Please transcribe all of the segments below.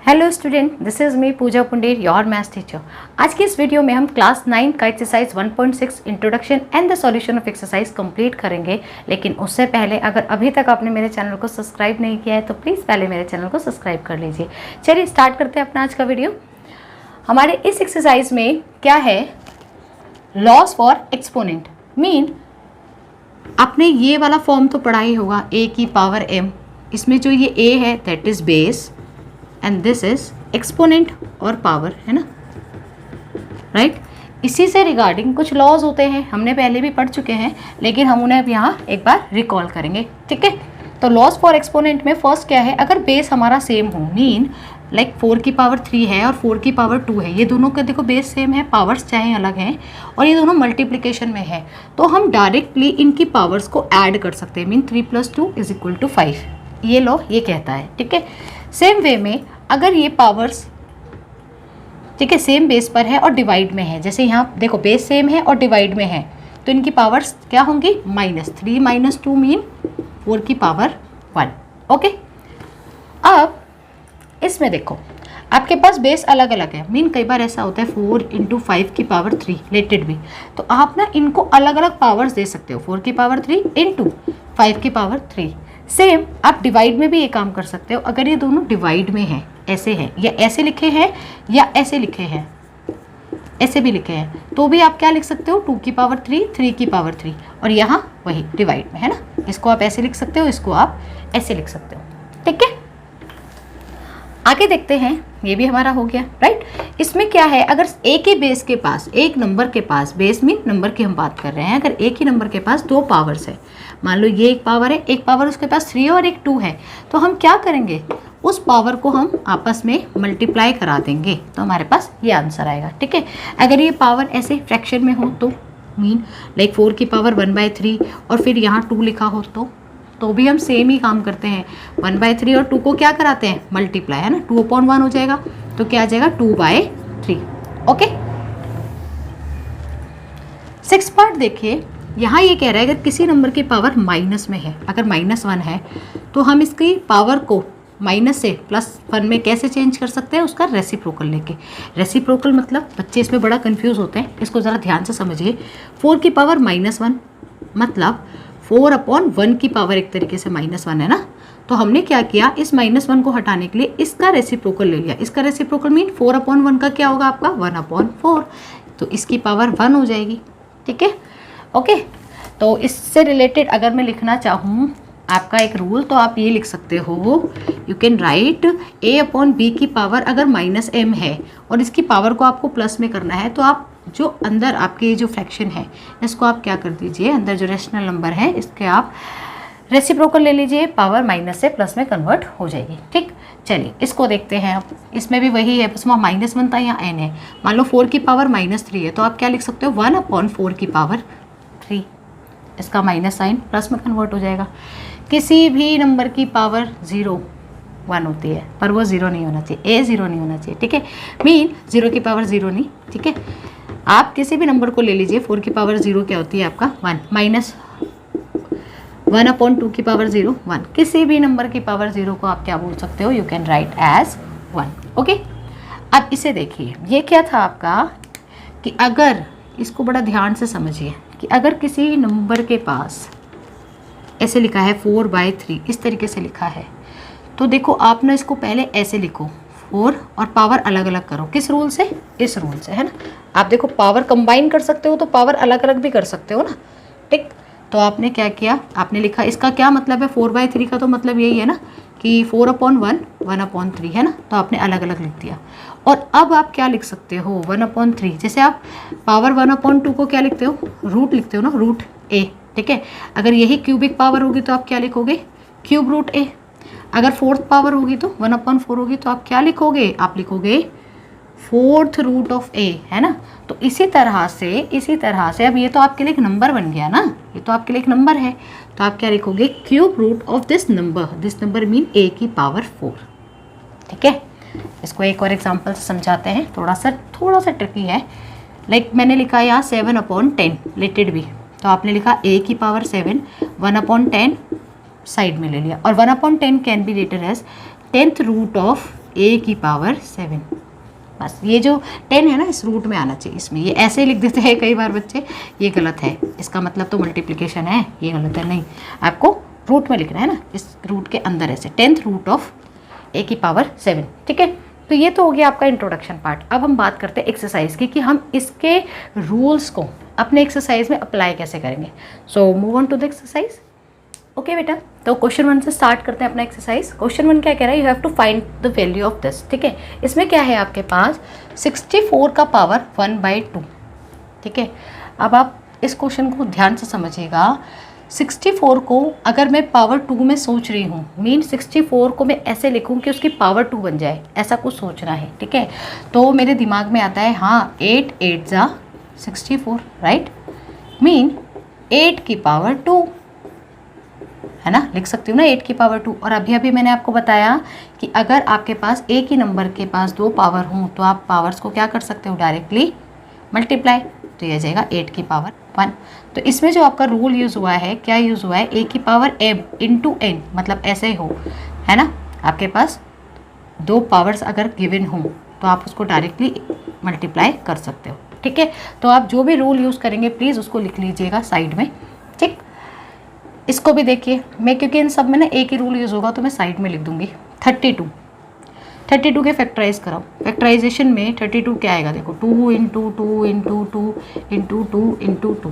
Hello student, this is me Pooja Pundir, your maths teacher. आज की इस वीडियो में हम क्लास 9 का exercise 1.6 introduction and the solution of exercise complete करेंगे। लेकिन उससे पहले अगर अभी तक आपने मेरे चैनल को सब्सक्राइब नहीं किया है तो प्लीज़ पहले मेरे चैनल को सब्सक्राइब कर लीजिए। चलिए स्टार्ट करते हैं अपना आज का वीडियो। हमारे इस एक्सरसाइज में क्या है, लॉस फॉर एक्सपोनेंट। मीन आपने ये वाला फॉर्म तो पढ़ा ही होगा, a की पावर m। इसमें जो ये a है that is base and this is exponent और पावर, है ना, राइट। इसी से रिगार्डिंग कुछ लॉज होते हैं, हमने पहले भी पढ़ चुके हैं, लेकिन हम उन्हें अब यहाँ एक बार रिकॉल करेंगे, ठीक है। तो लॉस फॉर एक्सपोनेंट में फर्स्ट क्या है, अगर बेस हमारा सेम हो, मीन लाइक 4 की पावर 3 है और 4 की पावर 2 है, ये दोनों का देखो बेस सेम है, पावर्स चाहे अलग हैं और ये दोनों मल्टीप्लिकेशन में है, तो हम डायरेक्टली इनकी पावर्स को ऐड कर सकते हैं। मीन 3 + 2 = 5, ये लॉ ये कहता है, ठीक है। सेम वे में अगर ये पावर्स, ठीक है, सेम बेस पर है और डिवाइड में है, जैसे यहाँ देखो बेस सेम है और डिवाइड में है, तो इनकी पावर्स क्या होंगी, -3 - 2 मीन 4 की पावर 1, ओके। अब इसमें देखो आपके पास बेस अलग अलग है, मीन कई बार ऐसा होता है 4 × 5 की पावर 3 लेटेड भी, तो आप ना इनको अलग अलग पावर्स दे सकते हो, 4 की पावर 3 × 5 की पावर 3। सेम आप डिवाइड में भी ये काम कर सकते हो, अगर ये दोनों डिवाइड में हैं, ऐसे हैं या ऐसे लिखे हैं या ऐसे लिखे हैं, ऐसे भी लिखे हैं, तो भी आप क्या लिख सकते हो, 2 की पावर 3 3 की पावर 3, और यहाँ वही डिवाइड में है ना, इसको आप ऐसे लिख सकते हो, इसको आप ऐसे लिख सकते हो, ठीक है। आगे देखते हैं, ये भी हमारा हो गया, राइट। इसमें क्या है, अगर एक ही बेस के पास, एक नंबर के पास, बेस मीन नंबर की हम बात कर रहे हैं, अगर एक ही नंबर के पास 2 पावर्स है, मान लो ये एक पावर है, एक पावर उसके पास 3 और एक 2 है, तो हम क्या करेंगे, उस पावर को हम आपस में मल्टीप्लाई करा देंगे, तो हमारे पास ये आंसर आएगा, ठीक है। अगर ये पावर ऐसे फ्रैक्शन में हो तो मीन लाइक 4 की पावर 1/3 और फिर यहाँ 2 लिखा हो तो भी हम सेम ही काम करते हैं, 1/3 और 2 को क्या कराते हैं, मल्टीप्लाई, है ना, 2/1 हो जाएगा, तो क्या आ जाएगा 2/3, ओके। 6 पार्ट देखिए, यहाँ ये कह रहा है अगर किसी नंबर की पावर माइनस में है, अगर -1 है, तो हम इसकी पावर को माइनस से +1 में कैसे चेंज कर सकते हैं, उसका रेसिप्रोकल लेके। रेसिप्रोकल मतलब बच्चे इसमें बड़ा कंफ्यूज होते हैं, इसको ज़रा ध्यान से समझिए। 4 की पावर -1 मतलब 4/1 की पावर एक तरीके से -1 है ना, तो हमने क्या किया, इस -1 को हटाने के लिए इसका रेसिप्रोकल ले लिया। इसका रेसिप्रोकल मीन 4/1 का क्या होगा आपका 1/4, तो इसकी पावर 1 हो जाएगी, ठीक है, ओके। तो इससे रिलेटेड अगर मैं लिखना चाहूँ आपका एक रूल, तो आप ये लिख सकते हो, यू कैन राइट a/b की पावर अगर -m है और इसकी पावर को आपको प्लस में करना है, तो आप जो अंदर आपके जो फ्रैक्शन है इसको आप क्या कर दीजिए, अंदर जो रेशनल नंबर है इसके आप रेसिप्रोकल ले लीजिए, पावर माइनस से प्लस में कन्वर्ट हो जाएगी, ठीक। चलिए इसको देखते हैं अब, इसमें भी वही है, बस वहाँ -1 था, यहाँ n है। मान लो 4 की पावर -3 है, तो आप क्या लिख सकते हो, 1/4 की पावर 3, इसका माइनस साइन प्लस में कन्वर्ट हो जाएगा। किसी भी नंबर की पावर 1 होती है, पर वो 0 नहीं होना चाहिए, 0 नहीं होना चाहिए, ठीक है। मीन 0 की पावर 0 नहीं, ठीक है। आप किसी भी नंबर को ले लीजिए, 4 की पावर 0 क्या होती है आपका 1, -1/2 की पावर 0 1, किसी भी नंबर की पावर 0 को आप क्या बोल सकते हो, you can write as 1, okay. अब इसे देखिए, ये क्या था आपका, कि अगर इसको बड़ा ध्यान से समझिए, कि अगर किसी नंबर के पास ऐसे लिखा है 4/3, इस तरीके से लिखा है, तो देखो आप ना इसको पहले ऐसे लिखो, 4 और पावर अलग अलग करो, किस रूल से, इस रूल से, है ना। आप देखो पावर कंबाइन कर सकते हो तो पावर अलग अलग भी कर सकते हो ना, ठीक। तो आपने क्या किया, आपने लिखा, इसका क्या मतलब है, 4/3 का तो मतलब यही है ना कि 4/1 1/3 है ना, तो आपने अलग अलग लिख दिया। और अब आप क्या लिख सकते हो, 1/3, जैसे आप पावर 1/2 को क्या लिखते हो, रूट लिखते हो ना, √a, ठीक है। अगर यही क्यूबिक पावर होगी तो आप क्या लिखोगे, क्यूब √a। अगर 4th पावर होगी तो 1/4 होगी, तो आप क्या लिखोगे, आप लिखोगे 4th √a, है ना। तो इसी तरह से अब ये तो आपके लिए एक नंबर बन गया ना, ये तो आपके लिए एक नंबर है, तो आप क्या लिखोगे, cube root of this number mean a की पावर 4, ठीक है। इसको एक और एग्जांपल से समझाते हैं, थोड़ा सा ट्रिकी है। लाइक मैंने लिखा यहाँ 7/10 लेटेड भी, तो आपने लिखा a की पावर 7, 1/10 साइड में ले लिया, और 1/10 can be written as 10th root of a की पावर 7। बस ये जो 10 है ना इस रूट में आना चाहिए, इसमें ये ऐसे लिख देते हैं कई बार बच्चे, ये गलत है, इसका मतलब तो मल्टीप्लिकेशन है, ये गलत है, नहीं आपको रूट में लिखना है ना, इस रूट के अंदर ऐसे 10th रूट ऑफ a की पावर 7। ठीक है, तो ये तो हो गया आपका इंट्रोडक्शन पार्ट। अब हम बात करते हैं एक्सरसाइज की कि हम इसके रूल्स को अपने एक्सरसाइज में अप्लाई कैसे करेंगे। So move on to the exercise. Okay बेटा, तो क्वेश्चन 1 से स्टार्ट करते हैं अपना एक्सरसाइज। क्वेश्चन 1 क्या कह रहा है, you have to find the value of this. ठीक है, इसमें क्या है आपके पास 64 का पावर 1/2। ठीक है, अब आप इस क्वेश्चन को ध्यान से समझिएगा। 64 को अगर मैं पावर 2 में सोच रही हूँ, मीन 64 को मैं ऐसे लिखूँ कि उसकी पावर 2 बन जाए, ऐसा कुछ सोचना है। ठीक है, तो मेरे दिमाग में आता है हाँ 8 8 जा 64, राइट, मीन 8 की पावर 2 है ना, लिख सकती हूँ ना 8 की पावर 2। और अभी अभी मैंने आपको बताया कि अगर आपके पास एक ही नंबर के पास 2 पावर हों तो आप पावर्स को क्या कर सकते हो, डायरेक्टली मल्टीप्लाई, तो यह जाएगा 8 की पावर 1। तो इसमें जो आपका रूल यूज़ हुआ है, क्या यूज़ हुआ है, a की पावर m इंटू n, मतलब ऐसे हो, है ना, आपके पास 2 पावर्स अगर गिवन हों तो आप उसको डायरेक्टली मल्टीप्लाई कर सकते हो। ठीक है, तो आप जो भी रूल यूज़ करेंगे प्लीज़ उसको लिख लीजिएगा साइड में। ठीक, इसको भी देखिए मैं, क्योंकि इन सब में ना एक ही रूल यूज़ होगा तो मैं साइड में लिख दूंगी 32 के फैक्टराइज कराओ। फैक्टराइजेशन में 32 क्या आएगा, देखो 2 इंटू 2 इंटू 2 इंटू 2 इंटू 2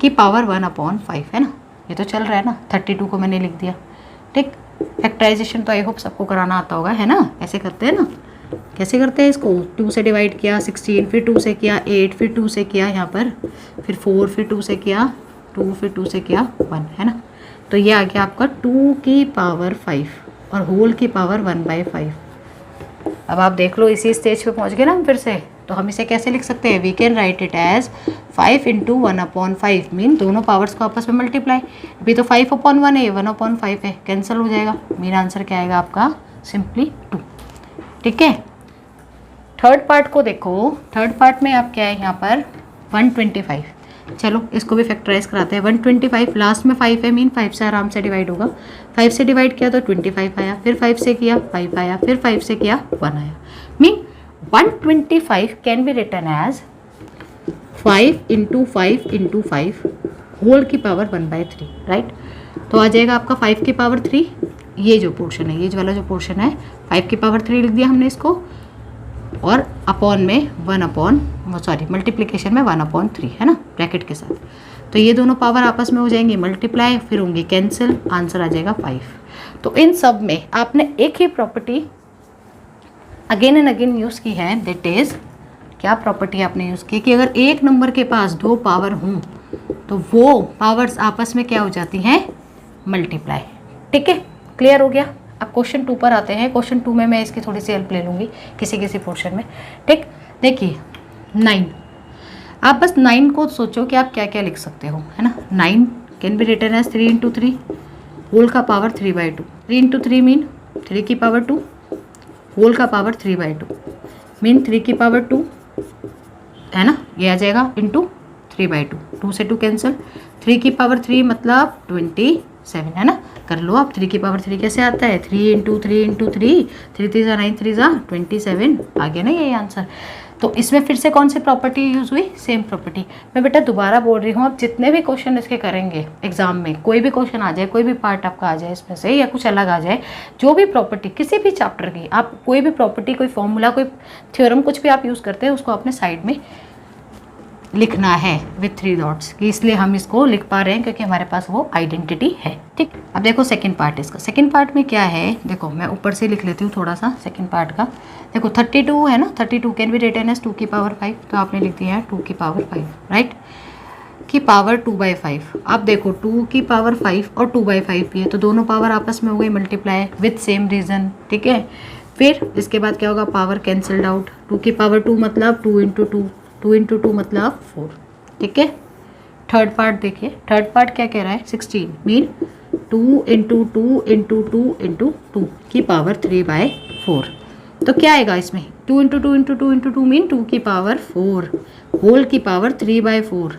की पावर 1/5 है ना, ये तो चल रहा है ना, 32 को मैंने लिख दिया। ठीक, फैक्टराइजेशन तो आई होप सबको कराना आता होगा, है ना, ऐसे करते हैं ना, कैसे करते हैं इसको, 2 से डिवाइड किया 16, फिर 2 से किया 8, फिर 2 से किया यहाँ पर, फिर 4, फिर 2 से किया 2, फिर 2 से किया 1, है ना, तो ये आ गया आपका 2 की पावर 5 और होल की पावर 1/5। अब आप देख लो इसी स्टेज पे पहुंच गए ना हम फिर से, तो हम इसे कैसे लिख सकते हैं, we can write it as 5 into 1/5, mean दोनों पावर्स को आपस में मल्टीप्लाई। अभी तो 5/1 है, 1/5 है, कैंसिल हो जाएगा, मेन आंसर क्या आएगा आपका, सिंपली 2। ठीक है, थर्ड पार्ट को देखो, थर्ड पार्ट में आप क्या है यहाँ पर 125, चलो इसको भी फैक्टराइज कराते हैं। 125 लास्ट में 5 है, मीन 5 से आराम से डिवाइड होगा, 5 से डिवाइड किया तो 25 आया, फिर 5 से किया 5 आया, फिर 5 से किया 1 आया, mean 125 can be written as 5 into 5 into 5 whole की पावर 1/3, राइट। तो आ जाएगा आपका 5 की पावर 3, ये जो पोर्शन है, ये जो वाला जो पोर्शन है 5 की पावर 3 लिख दिया हमने इसको, और अपॉन में मल्टीप्लिकेशन में 1/3 है ना, ब्रैकेट के साथ। तो ये दोनों पावर आपस में हो जाएंगी मल्टीप्लाई, फिर होंगी कैंसिल, आंसर आ जाएगा 5। तो इन सब में आपने एक ही property again and again use की है, दैट इज़, क्या प्रॉपर्टी आपने यूज़ की कि अगर एक नंबर के पास 2 पावर हों तो वो पावर्स आपस में क्या हो जाती हैं, मल्टीप्लाई। ठीक है, क्लियर हो गया। अब क्वेश्चन 2 पर आते हैं। क्वेश्चन 2 में मैं इसकी थोड़ी सी हेल्प ले लूँगी किसी किसी पोर्शन में। ठीक, देखिए 9, आप बस 9 को सोचो कि आप क्या क्या लिख सकते हो, है ना। 9 can be written as 3 into 3 whole का पावर 3/2, 3 इंटू 3 मीन 3 की पावर 2 होल का पावर 3/2 मीन 3 की पावर 2, है ना, ये आ जाएगा इंटू 3/2, 2 से 2 कैंसिल, 3 की पावर 3 मतलब 27, है ना। कर लो आप, 3 की पावर 3 कैसे आता है, 3 इंटू 3 इंटू 3, 3 3 9 3 27 आ गया ना यही आंसर। तो इसमें फिर से कौन सी प्रॉपर्टी यूज़ हुई, सेम प्रॉपर्टी। मैं बेटा दोबारा बोल रही हूँ, आप जितने भी क्वेश्चन इसके करेंगे एग्जाम में, कोई भी क्वेश्चन आ जाए, कोई भी पार्ट आपका आ जाए इसमें से, या कुछ अलग आ जाए, जो भी प्रॉपर्टी किसी भी चैप्टर की, आप कोई भी प्रॉपर्टी, कोई फॉर्मूला, कोई थ्योरम, कुछ भी आप यूज़ करते हैं, उसको अपने साइड में लिखना है विथ 3 डॉट्स, कि इसलिए हम इसको लिख पा रहे हैं क्योंकि हमारे पास वो आइडेंटिटी है। ठीक, अब देखो सेकंड पार्ट इसका। सेकंड पार्ट में क्या है, देखो मैं ऊपर से लिख लेती हूँ थोड़ा सा सेकंड पार्ट का। देखो 32 है ना, 32 कैन बी रिटन एज 2 की पावर 5, तो आपने लिख दिया है 2 की पावर 5, राइट, की पावर 2/5। अब देखो 2 की पावर 5 और 2/5 भी है, तो दोनों पावर आपस में हो गई मल्टीप्लाई विथ सेम रीज़न। ठीक है, फिर इसके बाद क्या होगा, पावर कैंसल्ड आउट, 2 की पावर 2 मतलब 2 इंटू 2, 2 इंटू 2 मतलब 4। ठीक है, थर्ड पार्ट देखिए, थर्ड पार्ट क्या कह रहा है, 16 मीन 2 इंटू 2 इंटू 2 इंटू 2 की पावर 3/4। तो क्या आएगा इसमें, 2 इंटू 2 इंटू 2 इंटू 2 मीन 2 की पावर 4 होल की पावर 3/4,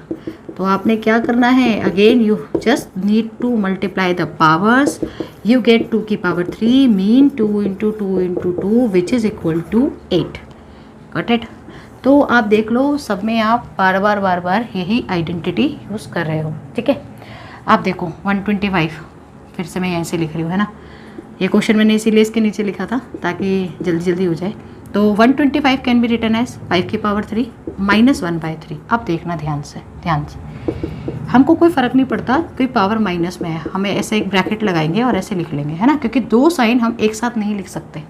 तो आपने क्या करना है, again you just need to multiply the powers, you get 2 की power 3 mean 2 into 2 into 2 which is equal to 8। Got it. तो आप देख लो सब में आप बार बार यही आइडेंटिटी यूज़ कर रहे हो, ठीक है। आप देखो 125, फिर से मैं यहीं से लिख रही हूँ, है ना। ये क्वेश्चन मैंने इसीलिए इसके नीचे लिखा था ताकि जल्दी जल्दी हो जाए। तो 125 कैन बी रिटन एज 5 की पावर 3 माइनस 1/3। अब देखना ध्यान से, हमको कोई फ़र्क नहीं पड़ता कोई पावर माइनस में है, हमें ऐसे एक ब्रैकेट लगाएंगे और ऐसे लिख लेंगे, है ना, क्योंकि दो साइन हम एक साथ नहीं लिख सकते।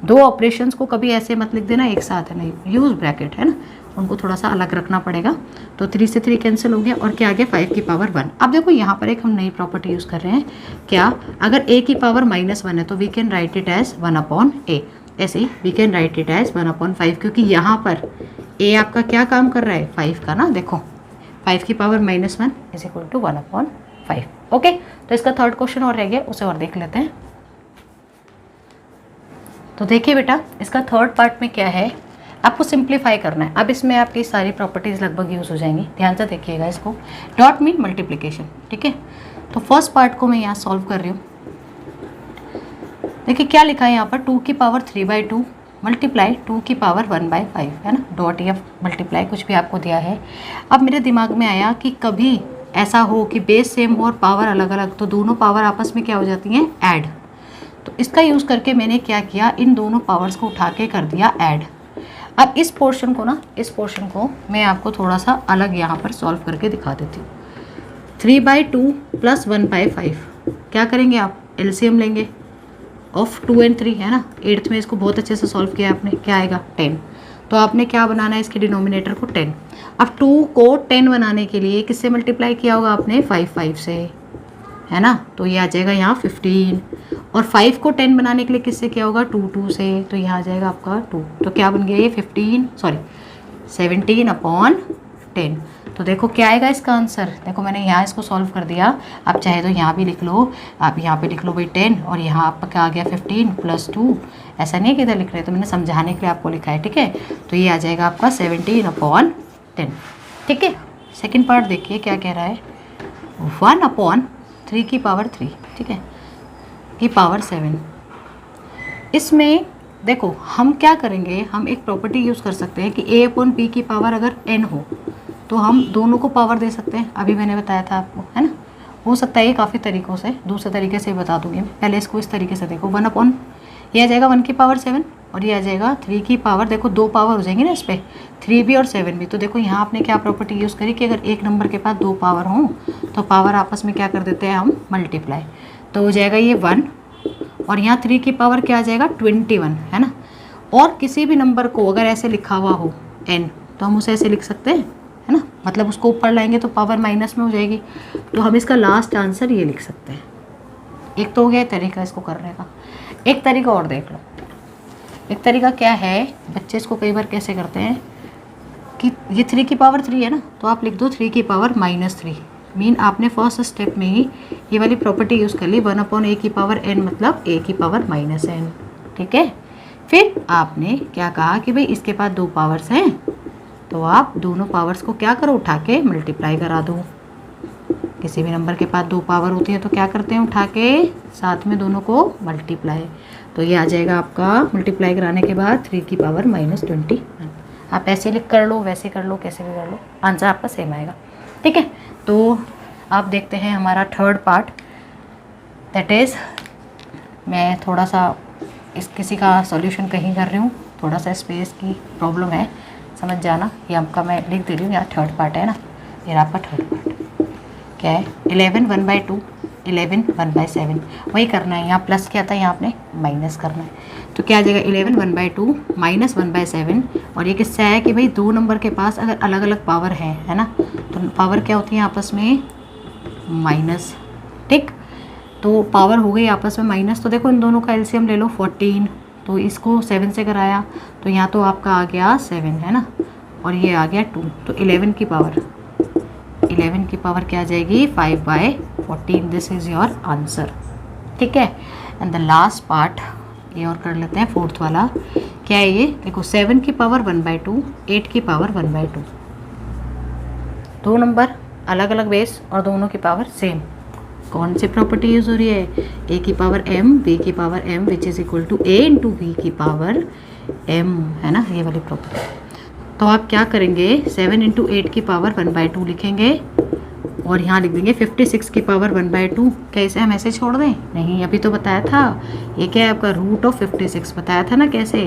दो ऑपरेशंस को कभी ऐसे मत लिख देना एक साथ, है नहीं, यूज़ ब्रैकेट, है ना, उनको थोड़ा सा अलग रखना पड़ेगा। तो 3 से 3 कैंसिल हो गया और क्या आ गया 5 की पावर 1। अब देखो यहाँ पर एक हम नई प्रॉपर्टी यूज़ कर रहे हैं, क्या, अगर a की पावर -1 है तो we can write it as 1/a। ऐसे ही we can write it as 1/5, क्योंकि यहाँ पर a आपका क्या काम कर रहा है, 5 का ना। देखो 5 की power -1 is equal to 1/5। Okay, तो इसका थर्ड क्वेश्चन और रह गया, उसे और देख लेते हैं। तो देखिए बेटा, इसका थर्ड पार्ट में क्या है, आपको सिंप्लीफाई करना है। अब इसमें आपकी सारी प्रॉपर्टीज़ लगभग यूज़ हो जाएंगी, ध्यान से देखिएगा इसको। डॉट मीन मल्टीप्लिकेशन, ठीक है। तो फर्स्ट पार्ट को मैं यहाँ सॉल्व कर रही हूँ। देखिए क्या लिखा है यहाँ पर, 2 की पावर 3/2 मल्टीप्लाई 2 की पावर 1/5, है ना, डॉट या मल्टीप्लाई कुछ भी आपको दिया है। अब मेरे दिमाग में आया कि कभी ऐसा हो कि बेस सेम हो और पावर अलग अलग, तो दोनों पावर आपस में क्या हो जाती हैं, ऐड। तो इसका यूज़ करके मैंने क्या किया, इन दोनों पावर्स को उठा के कर दिया ऐड। अब इस पोर्शन को मैं आपको थोड़ा सा अलग यहाँ पर सॉल्व करके दिखा देती हूँ। 3/2 प्लस 1/5, क्या करेंगे आप, एलसीएम लेंगे ऑफ 2 और 3, है ना। 8th में इसको बहुत अच्छे से सॉल्व किया आपने, क्या आएगा 10। तो आपने क्या बनाना है, इसके डिनोमिनेटर को 10। अब 2 को 10 बनाने के लिए किससे मल्टीप्लाई किया होगा आपने, 5 से, है ना। तो ये आ जाएगा यहाँ 15। और 5 को 10 बनाने के लिए किससे किया होगा, 2 से, तो यहाँ आ जाएगा आपका 2। तो क्या बन गया ये 17/10। तो देखो क्या आएगा इसका आंसर, देखो मैंने यहाँ इसको सॉल्व कर दिया। आप चाहे तो यहाँ भी लिख लो, आप यहाँ पे लिख लो भाई 10, और यहाँ आपका क्या आ गया 15 + 2। ऐसा नहीं है कि इधर लिख रहे, तो मैंने समझाने के लिए आपको लिखा है, ठीक है। तो ये आ जाएगा आपका 17/10, ठीक है। सेकेंड पार्ट देखिए क्या कह रहा है, 1/3 की पावर 3, ठीक है, की पावर 7। इसमें देखो हम क्या करेंगे, हम एक प्रॉपर्टी यूज़ कर सकते हैं कि a/p की पावर अगर n हो तो हम दोनों को पावर दे सकते हैं। अभी मैंने बताया था आपको, है ना। हो सकता है ये काफ़ी तरीक़ों से, दूसरे तरीके से बता दूंगी मैं। पहले इसको इस तरीके से देखो, 1/, ये आ जाएगा 1 की पावर 7 और ये आ जाएगा 3 की पावर, देखो 2 पावर हो जाएंगे ना इस पर, 3 भी और 7 भी। तो देखो यहाँ आपने क्या प्रॉपर्टी यूज़ करी कि अगर एक नंबर के पास 2 पावर हों तो पावर आपस में क्या कर देते हैं हम, मल्टीप्लाई। तो हो जाएगा ये 1, और यहाँ 3 की पावर क्या आ जाएगा 21, है ना। और किसी भी नंबर को अगर ऐसे लिखा हुआ हो n, तो हम उसे ऐसे लिख सकते हैं, है ना, मतलब उसको ऊपर लाएंगे तो पावर माइनस में हो जाएगी। तो हम इसका लास्ट आंसर ये लिख सकते हैं। एक तो हो गया तरीका इसको करने का। एक तरीका और देख लो। एक तरीका क्या है, बच्चे इसको कई बार कैसे करते हैं कि ये 3 की पावर 3 है ना, तो आप लिख दो 3 की पावर -3। मीन आपने फर्स्ट स्टेप में ही ये वाली प्रॉपर्टी यूज़ कर ली, 1/a की पावर n मतलब a की पावर -n, ठीक है। फिर आपने क्या कहा कि भाई इसके पास 2 पावर्स हैं, तो आप दोनों पावर्स को क्या करो, उठा के मल्टीप्लाई करा दो। किसी भी नंबर के पास 2 पावर होती है तो क्या करते हैं, उठा के साथ में दोनों को मल्टीप्लाई। तो ये आ जाएगा आपका मल्टीप्लाई कराने के बाद 3 की पावर -21। आप ऐसे लिख कर लो, वैसे कर लो, कैसे भी कर लो, आंसर आपका सेम आएगा, ठीक है। तो आप देखते हैं हमारा थर्ड पार्ट, दैट इज़ मैं थोड़ा सा इस किसी का सॉल्यूशन कहीं कर रही हूँ, थोड़ा सा स्पेस की प्रॉब्लम है, समझ जाना। ये आपका मैं लिख दे रही हूँ, यहाँ थर्ड पार्ट है ना, ये आपका थर्ड पार्ट क्या है, 11 1/2, 11 1/7, वही करना है। यहाँ प्लस क्या था, यहाँ आपने माइनस करना है। तो क्या आ जाएगा 11 1/2 माइनस 1/7। और ये किससे है कि भाई 2 नंबर के पास अगर अलग अलग पावर है ना, तो पावर क्या होती है आपस में, माइनस, ठीक। तो पावर हो गई आपस में माइनस। तो देखो इन दोनों का एलसीएम ले लो 14, तो इसको 7 से कराया तो यहाँ तो आपका आ गया 7, है ना, और ये आ गया 2। तो 11 की पावर क्या आ जाएगी, 5/14। दिस इज़ योर आंसर, ठीक है। एंड द लास्ट पार्ट ये और कर लेते हैं, फोर्थ वाला क्या है ये, देखो 7 की पावर 1/2, 8 की पावर 1/2। 2 नंबर अलग अलग बेस और दोनों की पावर सेम। कौन सी प्रॉपर्टी यूज हो रही है? a की पावर m b की power m which is equal to a into b की पावर m, है ना, ये वाली प्रॉपर्टी। तो आप क्या करेंगे, 7 इंटू 8 की पावर 1/2 लिखेंगे और यहाँ लिख देंगे 56 की पावर 1/2। क्या इसे हम ऐसे छोड़ दें? नहीं, अभी तो बताया था ये क्या है आपका रूट ऑफ 56। बताया था ना कैसे,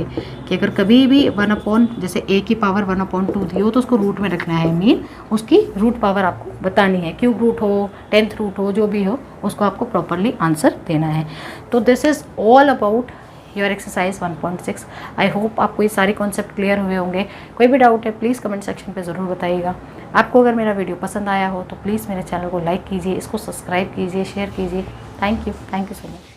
कि अगर कभी भी 1 जैसे a की पावर 1/2 दी हो तो उसको रूट में रखना है, मीन उसकी रूट पावर आपको बतानी है। क्यूब रूट हो, 10th रूट हो, जो भी हो उसको आपको प्रॉपरली आंसर देना है। तो this is all about your exercise 1.6। I hope आपको ये सारे कॉन्सेप्ट क्लियर हुए होंगे। कोई भी डाउट है प्लीज़ कमेंट सेक्शन पे ज़रूर बताइएगा। आपको अगर मेरा वीडियो पसंद आया हो तो प्लीज़ मेरे चैनल को लाइक कीजिए, इसको सब्सक्राइब कीजिए, शेयर कीजिए। Thank you so much.